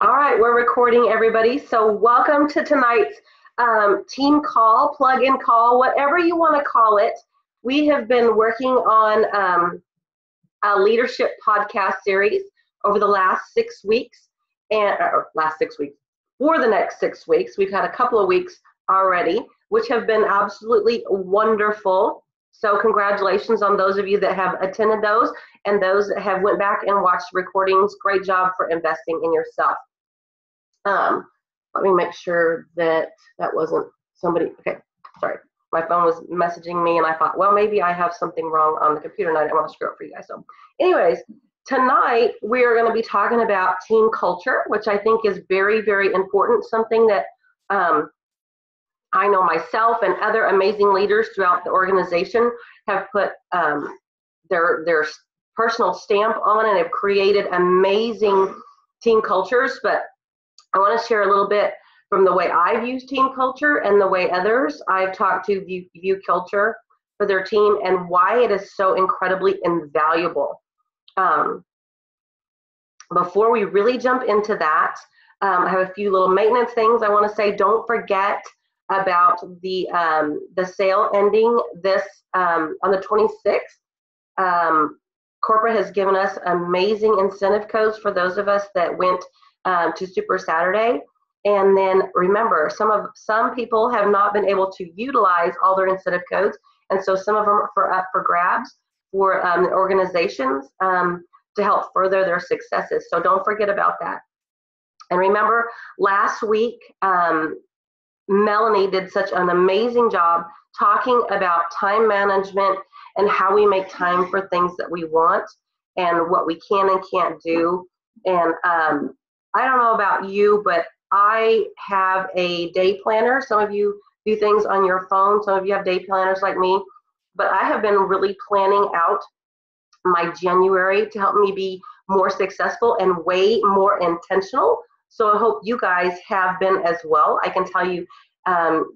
All right, we're recording, everybody. So welcome to tonight's team call, plug-in call, whatever you want to call it. We have been working on a leadership podcast series over the last 6 weeks, and for the next 6 weeks. We've had a couple of weeks already, which have been absolutely wonderful. So congratulations on those of you that have attended those and those that have went back and watched recordings. Great job for investing in yourself. Let me make sure that wasn't somebody. Okay, sorry. My phone was messaging me and I thought, well, maybe I have something wrong on the computer and I don't want to screw up for you guys. So anyways, tonight we are going to be talking about team culture, which I think is very, very important. Something that I know myself and other amazing leaders throughout the organization have put their personal stamp on and have created amazing team cultures. But I want to share a little bit from the way I've used team culture and the way others I've talked to view culture for their team and why it is so incredibly invaluable. Before we really jump into that, I have a few little maintenance things I want to say. Don't forget about the sale ending this on the 26th. Corporate has given us amazing incentive codes for those of us that went to Super Saturday. And then remember, some people have not been able to utilize all their incentive codes, and so some of them are up for grabs for organizations to help further their successes. So don't forget about that. And remember, last week, Melanie did such an amazing job talking about time management and how we make time for things that we want and what we can and can't do. And I don't know about you, but I have a day planner. Some of you do things on your phone. Some of you have day planners like me. But I have been really planning out my January to help me be more successful and way more intentional. So I hope you guys have been as well. I can tell you,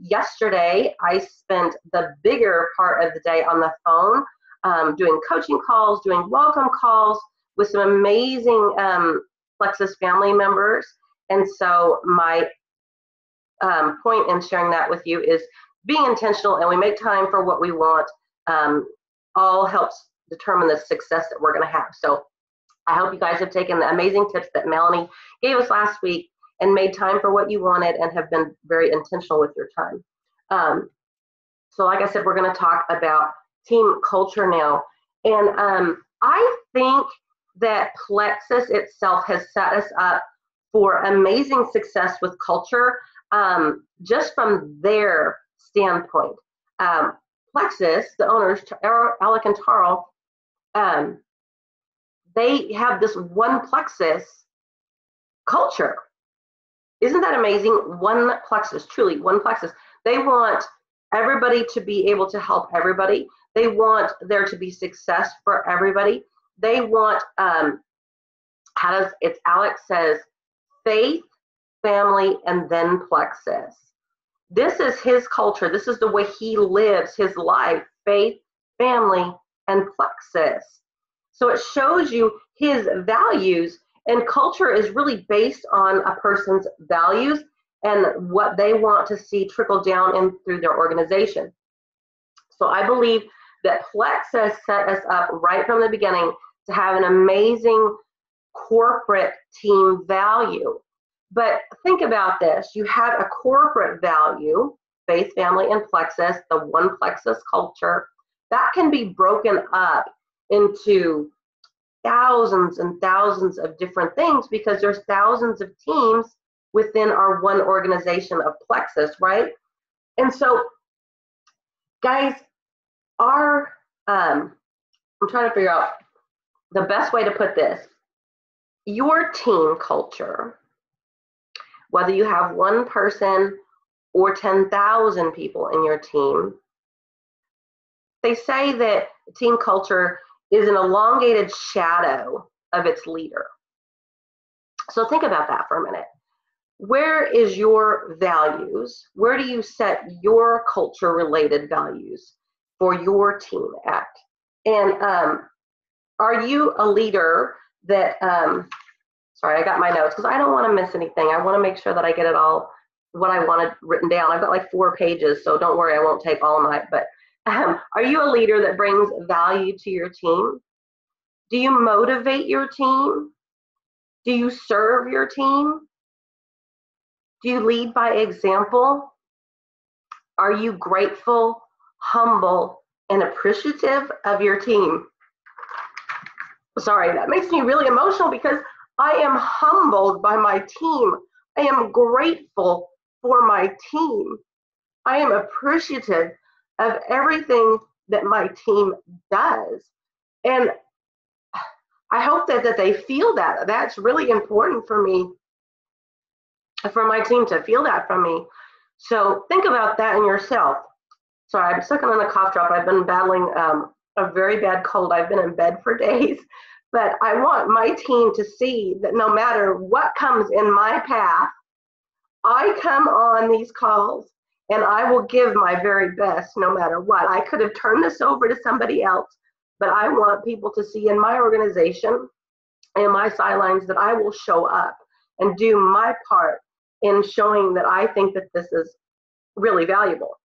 yesterday I spent the bigger part of the day on the phone doing coaching calls, doing welcome calls with some amazing Plexus family members. And so my point in sharing that with you is being intentional, and we make time for what we want. All helps determine the success that we're going to have. So I hope you guys have taken the amazing tips that Melanie gave us last week and made time for what you wanted and have been very intentional with your time. So like I said, we're going to talk about team culture now. And I think that Plexus itself has set us up for amazing success with culture, just from their standpoint. Plexus, the owners, Alec and Tarl, they have this one Plexus culture. Isn't that amazing? One Plexus, truly one Plexus. They want everybody to be able to help everybody. They want there to be success for everybody. They want, Alex says, faith, family, and then Plexus. This is his culture. This is the way he lives his life, faith, family, and Plexus. So it shows you his values, and culture is really based on a person's values and what they want to see trickle down in through their organization. So I believe that Plexus set us up right from the beginning to have an amazing corporate team value. But think about this. You have a corporate value, faith, family, and Plexus, the one Plexus culture, that can be broken up into thousands and thousands of different things because there's thousands of teams within our one organization of Plexus, right? And so, guys, I'm trying to figure out the best way to put this. Your team culture, whether you have one person or 10,000 people in your team, they say that team culture is an elongated shadow of its leader. So think about that for a minute. Where is your values? Where do you set your culture-related values for your team at? And are you a leader that Sorry, I got my notes because I don't want to miss anything. I want to make sure that I get it all, what I wanted written down. I've got like 4 pages, so don't worry, I won't take all night. But are you a leader that brings value to your team? Do you motivate your team? Do you serve your team? Do you lead by example? Are you grateful, humble, and appreciative of your team? Sorry, that makes me really emotional because I am humbled by my team. I am grateful for my team. I am appreciative of everything that my team does. And I hope that they feel that. That's really important for me, for my team to feel that from me. So think about that in yourself. Sorry, I'm sucking on a cough drop. I've been battling a very bad cold. I've been in bed for days. But I want my team to see that no matter what comes in my path, I come on these calls and I will give my very best no matter what. I could have turned this over to somebody else, but I want people to see in my organization and my sidelines that I will show up and do my part in showing that I think that this is really valuable.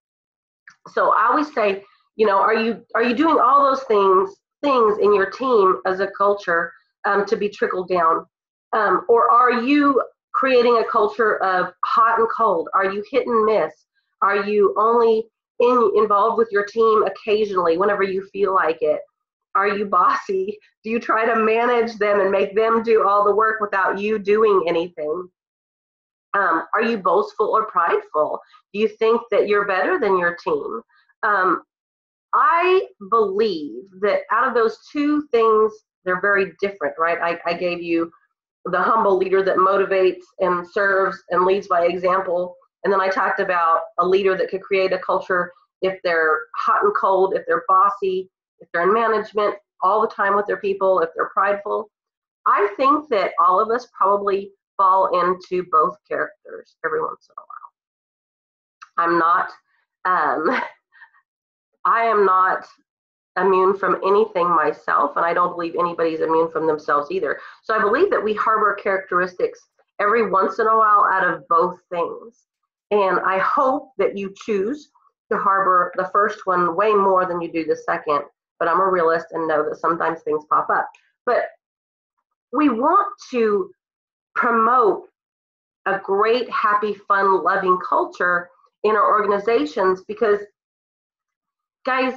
So I always say, you know, are you doing all those things in your team as a culture to be trickled down? Or are you creating a culture of hot and cold? Are you hit and miss? Are you only involved with your team occasionally whenever you feel like it? Are you bossy? Do you try to manage them and make them do all the work without you doing anything? Are you boastful or prideful? Do you think that you're better than your team? I believe that out of those 2 things, they're very different, right? I gave you the humble leader that motivates and serves and leads by example. And then I talked about a leader that could create a culture if they're hot and cold, if they're bossy, if they're in management all the time with their people, if they're prideful. I think that all of us probably fall into both characters every once in a while. I am not immune from anything myself, and I don't believe anybody's immune from themselves either. So I believe that we harbor characteristics every once in a while out of both things. And I hope that you choose to harbor the first one way more than you do the second. But I'm a realist and know that sometimes things pop up. But we want to promote a great, happy, fun, loving culture in our organizations because, guys,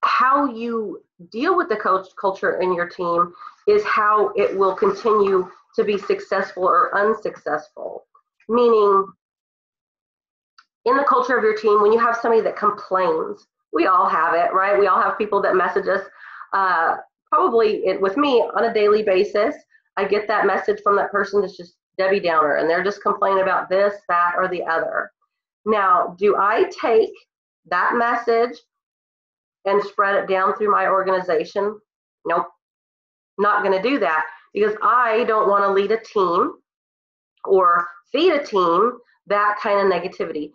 how you deal with the culture in your team is how it will continue to be successful or unsuccessful. Meaning, in the culture of your team, when you have somebody that complains, we all have it, right? We all have people that message us, with me on a daily basis. I get that message from that person that's just Debbie Downer, and they're just complaining about this, that, or the other. Now, do I take that message and spread it down through my organization? Nope, not going to do that because I don't want to lead a team or feed a team that kind of negativity.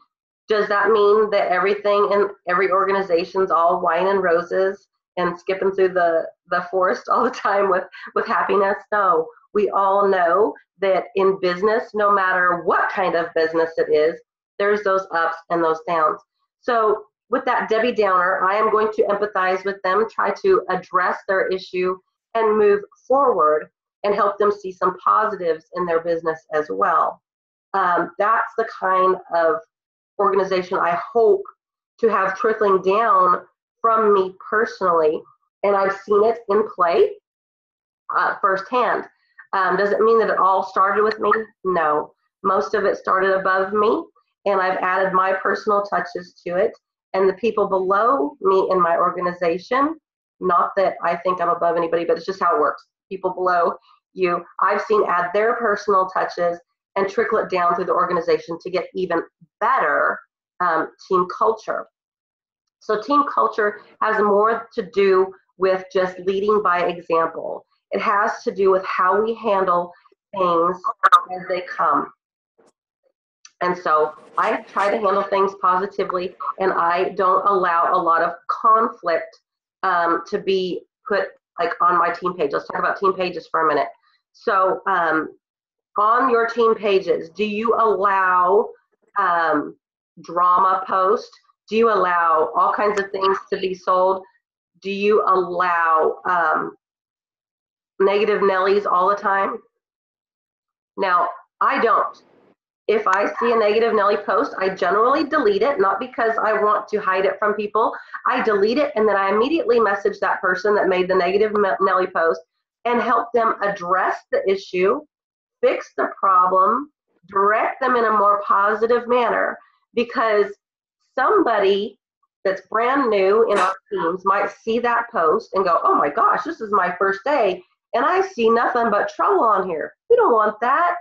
Does that mean that everything in every organization's all wine and roses and skipping through the forest all the time with happiness? No, we all know that in business, no matter what kind of business it is, there's those ups and those downs. So with that Debbie Downer, I am going to empathize with them, try to address their issue and move forward and help them see some positives in their business as well. That's the kind of organization I hope to have trickling down from me personally, and I've seen it in play firsthand. Does it mean that it all started with me? No. Most of it started above me, and I've added my personal touches to it. And the people below me in my organization, not that I think I'm above anybody, but it's just how it works. People below you, I've seen add their personal touches and trickle it down through the organization to get even better team culture. So team culture has more to do with just leading by example. It has to do with how we handle things as they come. And so I try to handle things positively, and I don't allow a lot of conflict to be put like on my team page. Let's talk about team pages for a minute. So on your team pages, do you allow drama posts? Do you allow all kinds of things to be sold? Do you allow negative Nellies all the time? Now, I don't. If I see a negative Nelly post, I generally delete it, not because I want to hide it from people. I delete it, and then I immediately message that person that made the negative Nelly post and help them address the issue, fix the problem, direct them in a more positive manner, because somebody that's brand new in our teams might see that post and go, oh my gosh, this is my first day, and I see nothing but trouble on here. We don't want that.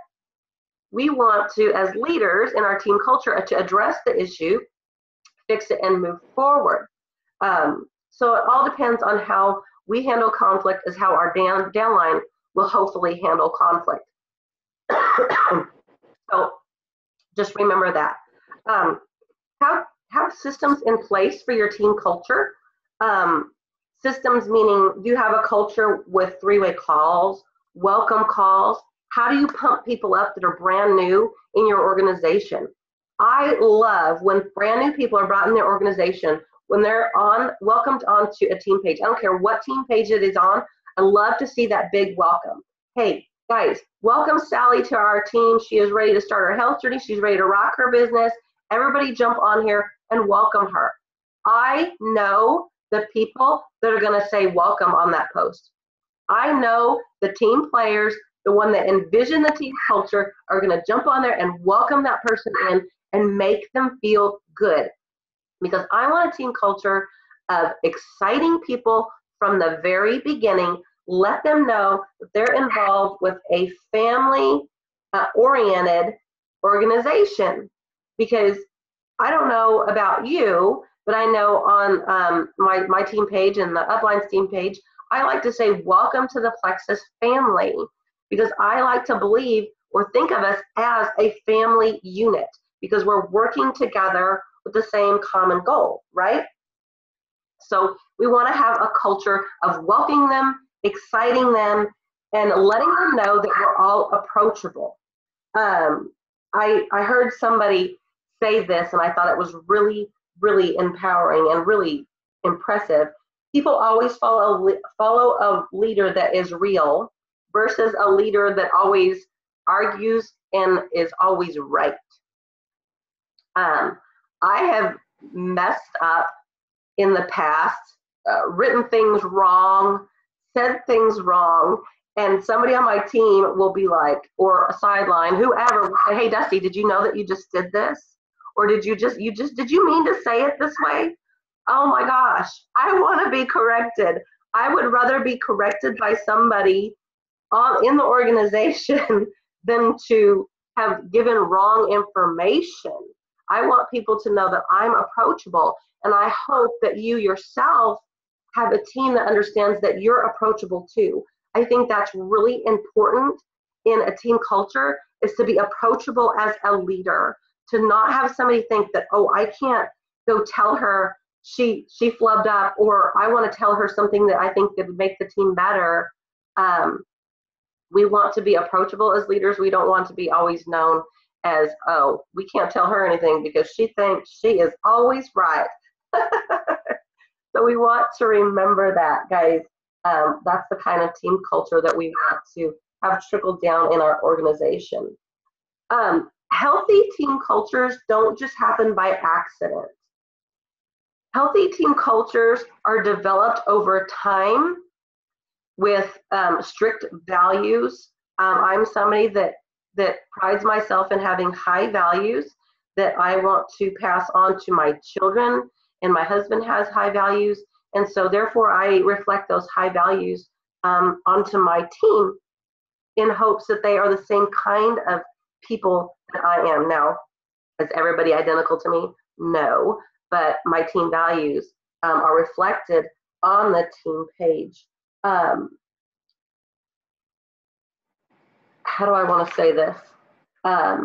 We want to, as leaders in our team culture, to address the issue, fix it, and move forward. So it all depends on how we handle conflict, is how our downline will hopefully handle conflict. So just remember that. Have systems in place for your team culture. Systems meaning, do you have a culture with three-way calls, welcome calls? How do you pump people up that are brand new in your organization? I love when brand new people are brought in their organization, when they're welcomed onto a team page. I don't care what team page it is on. I love to see that big welcome. Hey, guys, welcome Sally to our team. She is ready to start her health journey. She's ready to rock her business. Everybody jump on here and welcome her. I know the people that are going to say welcome on that post. I know the team players, the one that envision the team culture, are going to jump on there and welcome that person in and make them feel good. Because I want a team culture of exciting people from the very beginning. Let them know that they're involved with a family-oriented organization. Because I don't know about you, but I know on my team page and the Uplines team page, I like to say, welcome to the Plexus family, because I like to believe or think of us as a family unit, because we're working together with the same common goal, right? So we want to have a culture of welcoming them, exciting them, and letting them know that we're all approachable. I heard somebody say this, and I thought it was really, really empowering and really impressive. People always follow a leader that is real versus a leader that always argues and is always right. I have messed up in the past, written things wrong, said things wrong, and somebody on my team will be like, or a sideline, whoever will say, hey Dusty, did you know that you just did this? Or did you mean to say it this way? Oh my gosh, I want to be corrected. I would rather be corrected by somebody in the organization than to have given wrong information. I want people to know that I'm approachable, and I hope that you yourself have a team that understands that you're approachable too. I think that's really important in a team culture, is to be approachable as a leader, to not have somebody think that, oh, I can't go tell her she flubbed up, or I want to tell her something that I think that would make the team better. We want to be approachable as leaders. We don't want to be always known as, oh, we can't tell her anything because she thinks she is always right. So we want to remember that, guys. That's the kind of team culture that we want to have trickled down in our organization. Healthy team cultures don't just happen by accident. Healthy team cultures are developed over time with strict values. I'm somebody that prides myself in having high values that I want to pass on to my children, and my husband has high values, and so therefore I reflect those high values onto my team in hopes that they are the same kind of people that I am. Now, is everybody identical to me? No, but my team values are reflected on the team page. How do I want to say this? A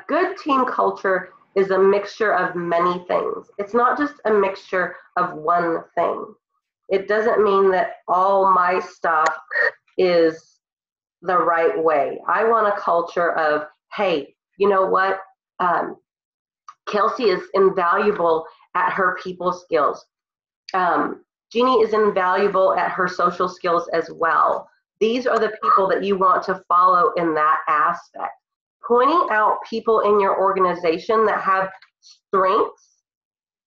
good team culture is a mixture of many things. It's not just a mixture of one thing. It doesn't mean that all my stuff is the right way. I want a culture of, hey, you know what? Kelsey is invaluable at her people skills. Jeannie is invaluable at her social skills as well. These are the people that you want to follow in that aspect. Pointing out people in your organization that have strengths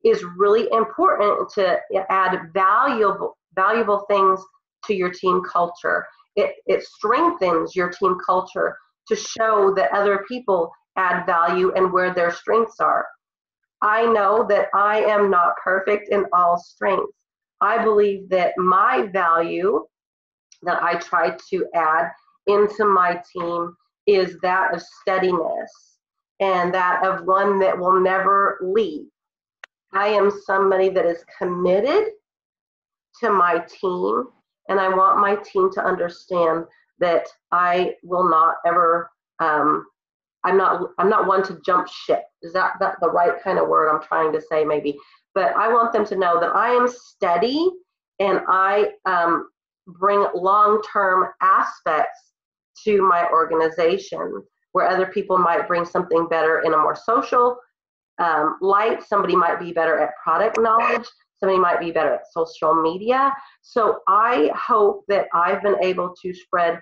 is really important to add valuable things to your team culture. It strengthens your team culture to show that other people add value and where their strengths are. I know that I am not perfect in all strengths. I believe that my value that I try to add into my team is that of steadiness and that of one that will never leave. I am somebody that is committed to my team, and I want my team to understand that I will not ever, I'm not one to jump ship. Is that the right kind of word I'm trying to say maybe? But I want them to know that I am steady and I bring long-term aspects to my organization where other people might bring something better in a more social light. Somebody might be better at product knowledge. Somebody might be better at social media. So I hope that I've been able to spread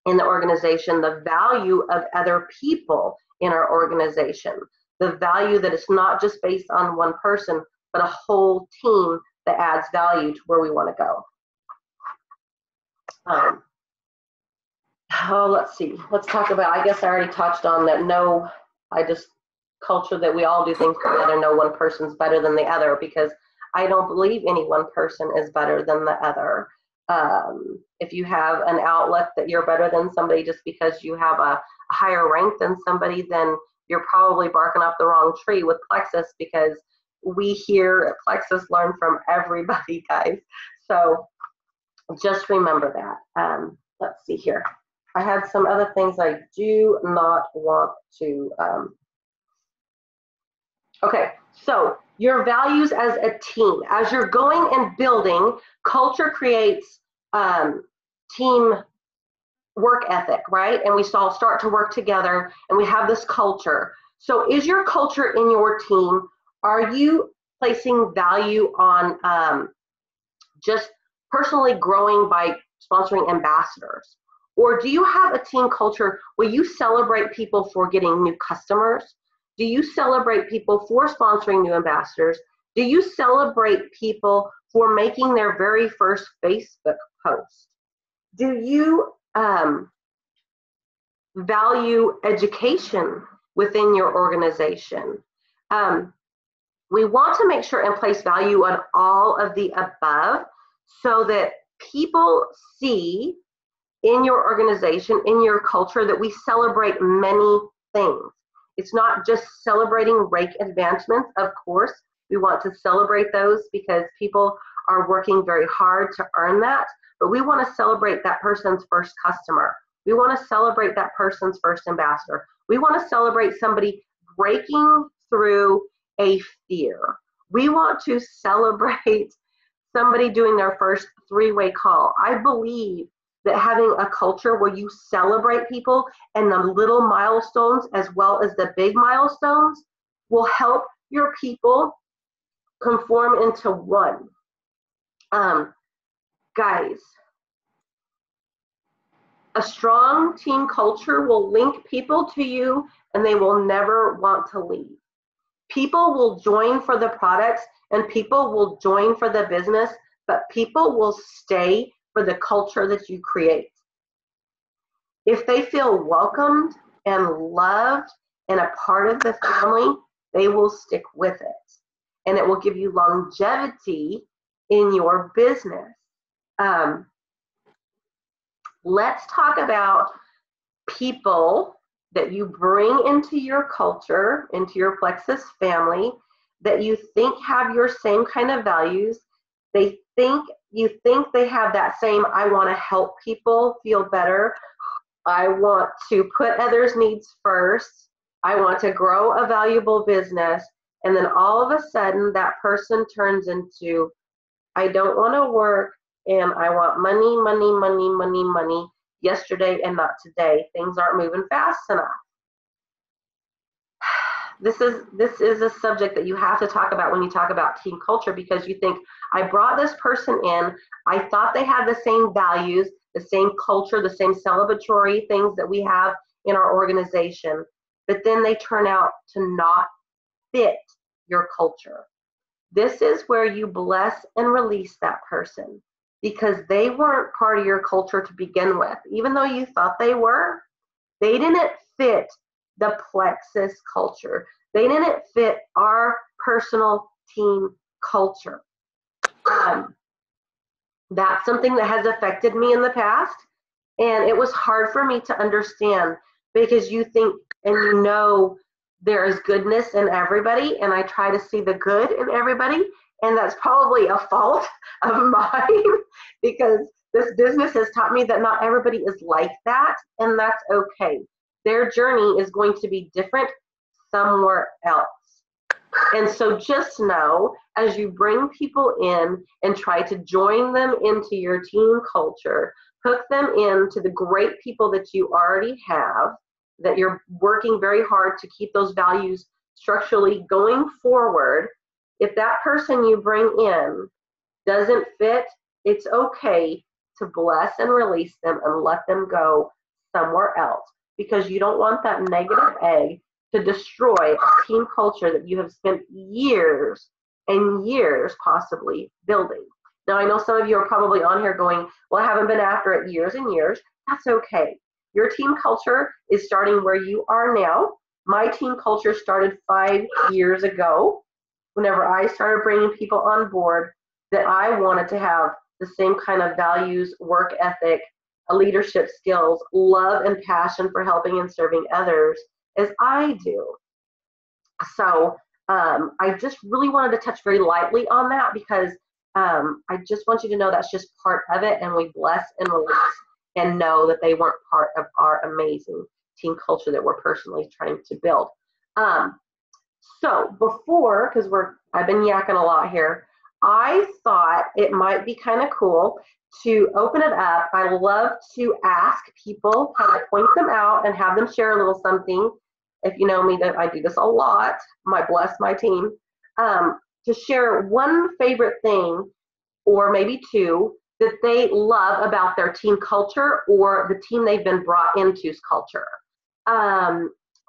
in the organization the value of other people in our organization, the value that it's not just based on one person, but a whole team that adds value to where we want to go. Let's see. Let's talk about, I guess I already touched on that. Culture that we all do things together. No one person's better than the other, because I don't believe any one person is better than the other. If you have an outlook that you're better than somebody just because you have a higher rank than somebody, then you're probably barking up the wrong tree with Plexus, because we here at Plexus learn from everybody, guys. So just remember that. Let's see here. I had some other things I do not want to. Okay, so your values as a team. As you're going and building, culture creates team work ethic, right? And we all start to work together and we have this culture. So is your culture in your team, are you placing value on just personally growing by sponsoring ambassadors? Or do you have a team culture where you celebrate people for getting new customers? Do you celebrate people for sponsoring new ambassadors? Do you celebrate people for making their very first Facebook post? Do you value education within your organization? We want to make sure and place value on all of the above so that people see in your organization, in your culture, that we celebrate many things. It's not just celebrating rank advancements. Of course, we want to celebrate those because people are working very hard to earn that, but we want to celebrate that person's first customer. We want to celebrate that person's first ambassador. We want to celebrate somebody breaking through a fear. We want to celebrate somebody doing their first three-way call. I believe that having a culture where you celebrate people and the little milestones as well as the big milestones will help your people conform into one. Guys, a strong team culture will link people to you and they will never want to leave. People will join for the products and people will join for the business, but people will stay for the culture that you create. If they feel welcomed and loved and a part of the family, they will stick with it. And it will give you longevity in your business. Let's talk about people that you bring into your culture, into your Plexus family, that you think have your same kind of values. You think they have that same, I want to help people feel better. I want to put others' needs first. I want to grow a valuable business. And then all of a sudden that person turns into, I don't want to work and I want money, money, money, money, money. yesterday and not today. Things aren't moving fast enough. This is a subject that you have to talk about when you talk about team culture, because you think, I brought this person in, I thought they had the same values, the same culture, the same celebratory things that we have in our organization, but then they turn out to not fit your culture. This is where you bless and release that person, because they weren't part of your culture to begin with. Even though you thought they were, they didn't fit the Plexus culture. They didn't fit our personal team culture. That's something that has affected me in the past, and it was hard for me to understand, because you think and you know there is goodness in everybody, and I try to see the good in everybody, and that's probably a fault of mine because this business has taught me that not everybody is like that, and that's okay. Their journey is going to be different somewhere else. And so just know, as you bring people in and try to join them into your team culture, hook them into the great people that you already have, that you're working very hard to keep those values structurally going forward. If that person you bring in doesn't fit, it's okay to bless and release them and let them go somewhere else, because you don't want that negative egg to destroy a team culture that you have spent years and years possibly building. Now, I know some of you are probably on here going, well, I haven't been after it years and years. That's okay. Your team culture is starting where you are now. My team culture started 5 years ago, whenever I started bringing people on board that I wanted to have the same kind of values, work ethic, leadership skills, love and passion for helping and serving others as I do. So I just really wanted to touch very lightly on that, because I just want you to know that's just part of it, and we bless and release and know that they weren't part of our amazing team culture that we're personally trying to build. So before, because I've been yakking a lot here, I thought it might be kind of cool to open it up. I love to ask people, kind of point them out and have them share a little something. If you know me, that I do this a lot, bless my team, to share one favorite thing, or maybe two, that they love about their team culture or the team they've been brought into's culture.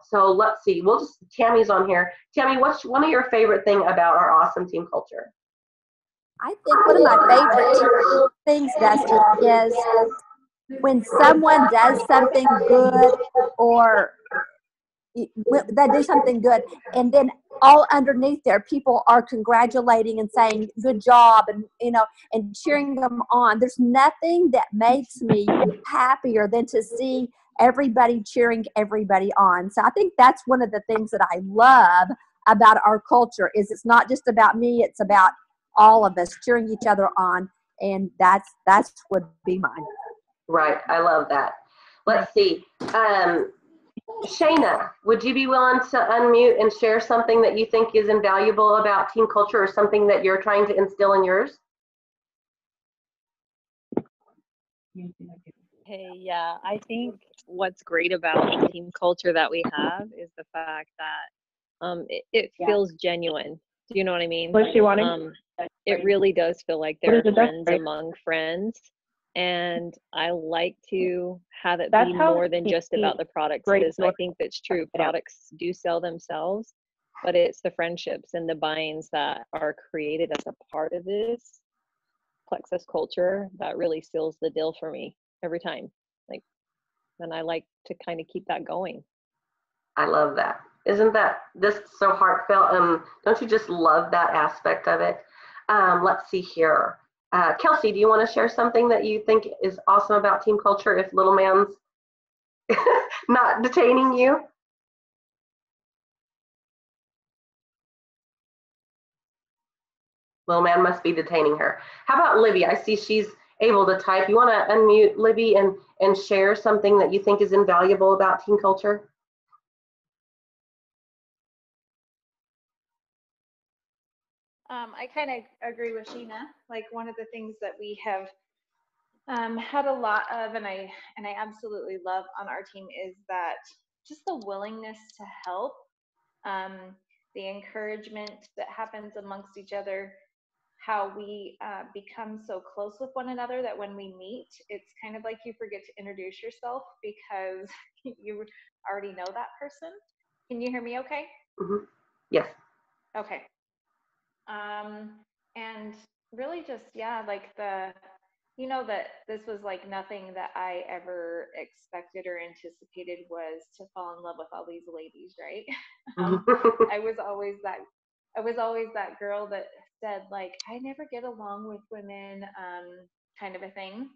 So let's see, Tammy's on here. Tammy, what's one of your favorite thing about our awesome team culture? I think one of my favorite things, Dusty, is when someone does something good, or they do something good, and then all underneath there, people are congratulating and saying good job, and and cheering them on. There's nothing that makes me happier than to see everybody cheering everybody on. So I think that's one of the things that I love about our culture, is it's not just about me, it's about all of us cheering each other on, and that's would be mine. Right, I love that. Let's see. Shayna, would you be willing to unmute and share something that you think is invaluable about team culture, or something that you're trying to instill in yours? Hey, yeah, I think what's great about the team culture that we have is the fact that it feels genuine. Do you know what I mean? What's she wanting? It really does feel like they're friends among friends. And I like to have it be more than just about the products, because I think that's true. Products do sell themselves, but it's the friendships and the binds that are created as a part of this Plexus culture that really seals the deal for me every time. And I like to kind of keep that going. I love that. Isn't that just so heartfelt? Don't you just love that aspect of it? Let's see here. Kelsey, do you want to share something that you think is awesome about team culture, if little man's not detaining you? Little man must be detaining her. How about Libby? I see she's able to type. You want to unmute Libby and share something that you think is invaluable about team culture? I kind of agree with Sheena. Like, one of the things that we have had a lot of, and I absolutely love on our team, is that just the willingness to help, the encouragement that happens amongst each other, how we become so close with one another that when we meet, it's kind of like you forget to introduce yourself because you already know that person. Can you hear me okay? Mm-hmm. Yes. Okay. And really just, yeah, like that this was like nothing that I ever expected or anticipated, was to fall in love with all these ladies, right? I was always that girl that said, like, I never get along with women, kind of a thing.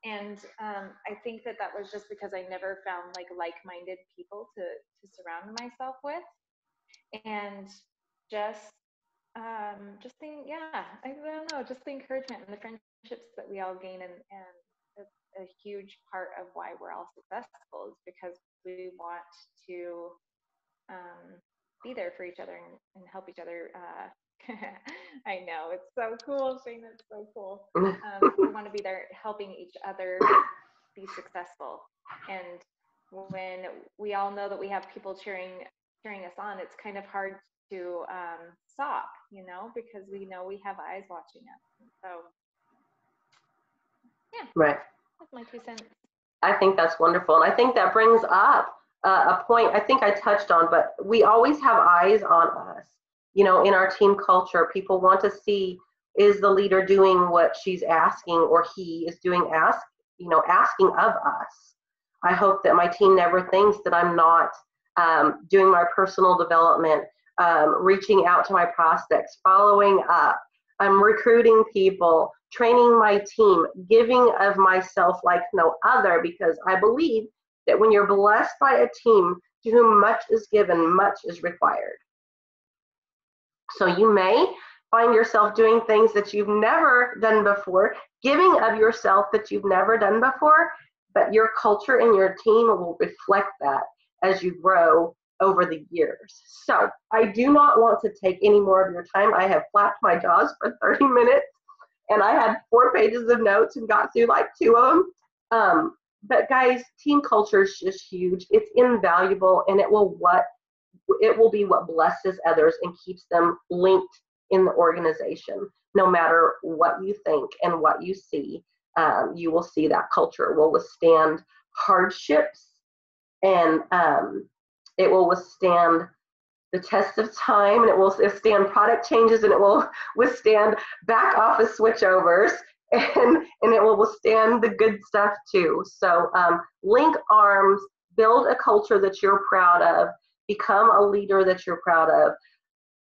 And I think that was just because I never found like-minded people to surround myself with. And just I don't know, just the encouragement and the friendships that we all gain, and a huge part of why we're all successful is because we want to be there for each other and help each other. I know, it's so cool, Shane. It's so cool. We want to be there helping each other be successful. And when we all know that we have people cheering us on, it's kind of hard to stop, because we know we have eyes watching us. So, yeah. Right. That's my 2 cents. I think that's wonderful. And I think that brings up a point I think I touched on, but we always have eyes on us. In our team culture, people want to see, is the leader doing what she's asking, or he is doing asking of us. I hope that my team never thinks that I'm not doing my personal development, reaching out to my prospects, following up. I'm recruiting people, training my team, giving of myself like no other, because I believe that when you're blessed by a team to whom much is given, much is required. So you may find yourself doing things that you've never done before, giving of yourself that you've never done before, but your culture and your team will reflect that as you grow over the years. So I do not want to take any more of your time. I have flapped my jaws for 30 minutes, and I had 4 pages of notes and got through like 2 of them. But guys, team culture is just huge. It's invaluable, and it will be what blesses others and keeps them linked in the organization. No matter what you think and what you see, you will see that culture will withstand hardships, and it will withstand the test of time, and it will withstand product changes, and it will withstand back office switchovers, and it will withstand the good stuff too. So link arms, build a culture that you're proud of, become a leader that you're proud of,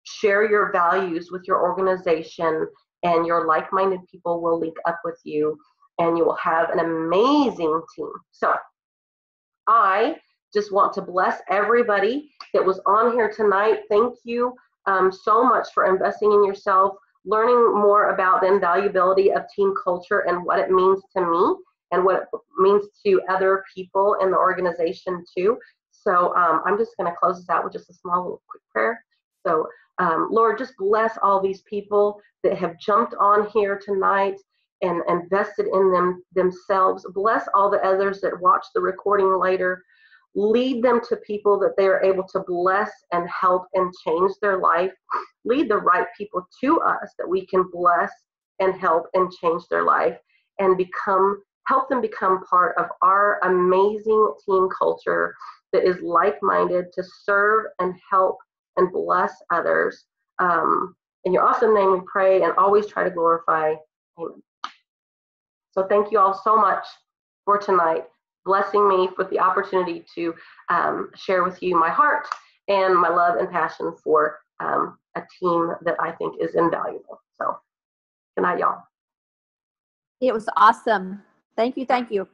share your values with your organization, and your like-minded people will link up with you, and you will have an amazing team. So I just want to bless everybody that was on here tonight. Thank you so much for investing in yourself, learning more about the invaluability of team culture and what it means to me and what it means to other people in the organization too. So I'm just going to close this out with just a small little quick prayer. So Lord, just bless all these people that have jumped on here tonight and invested in themselves. Bless all the others that watch the recording later. Lead them to people that they are able to bless and help and change their life. Lead the right people to us that we can bless and help and change their life, and help them become part of our amazing team culture that is like-minded to serve and help and bless others. In your awesome name we pray and always try to glorify. Amen. So thank you all so much for tonight, blessing me with the opportunity to share with you my heart and my love and passion for a team that I think is invaluable. So good night, y'all. It was awesome. Thank you.